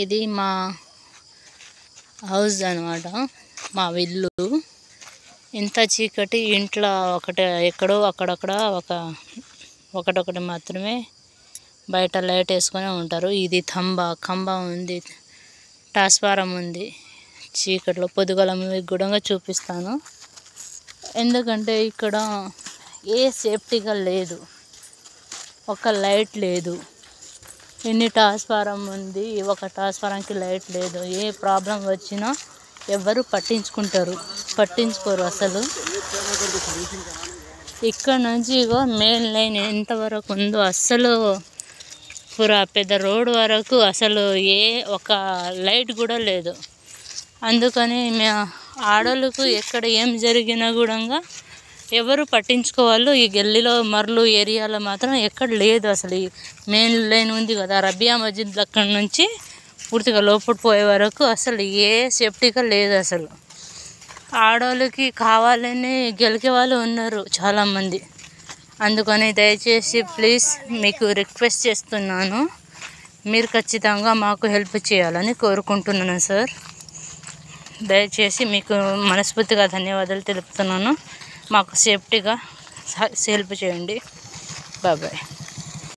ఇది మా హౌస్ అన్నమాట, మా ఇల్లు. ఇంత చీకటి ఇంట్లో ఎక్కడో అక్కడక్కడ ఒకటొకటి మాత్రమే బయట లైట్ వేసుకొని ఉంటారు. ఇది కంబ ఉంది, ట్రాన్స్ఫారం ఉంది. చీకట్లో పొద్దుగల మీకు కూడా చూపిస్తాను. ఎందుకంటే ఇక్కడ ఏ సేఫ్టీగా లేదు, ఒక లైట్ లేదు. ఎన్ని ట్రాన్స్ఫారం ఉంది, ఒక ట్రాన్స్ఫారంకి లైట్ లేదు. ఏ ప్రాబ్లం వచ్చినా ఎవరు పట్టించుకోరు అసలు. ఇక్కడ నుంచి మెయిన్ లైన్ ఎంతవరకు ఉందో అస్సలు పూరా పెద్ద రోడ్ వరకు అసలు ఒక లైట్ కూడా లేదు. అందుకని ఆడోళ్ళకు ఎక్కడ ఏం జరిగినా కూడా ఎవరు పట్టించుకోవాళ్ళు. ఈ గల్లీలో మర్లు ఏరియాలో మాత్రం ఎక్కడ లేదు అసలు. ఈ మెయిన్ లైన్ ఉంది కదా, రబియా మస్జిద్ అక్కడి నుంచి పూర్తిగా లోపల పోయే వరకు అసలు ఏ సేఫ్టీగా లేదు అసలు. ఆడవాళ్ళకి కావాలని గెలికే వాళ్ళు ఉన్నారు చాలామంది. అందుకని దయచేసి ప్లీజ్ మీకు రిక్వెస్ట్ చేస్తున్నాను, మీరు ఖచ్చితంగా మాకు హెల్ప్ చేయాలని కోరుకుంటున్నాను సార్. దయచేసి మీకు మనస్ఫూర్తిగా ధన్యవాదాలు తెలుపుతున్నాను. మాకు సేఫ్టీగా హెల్ప్ చేయండి. బాయ్.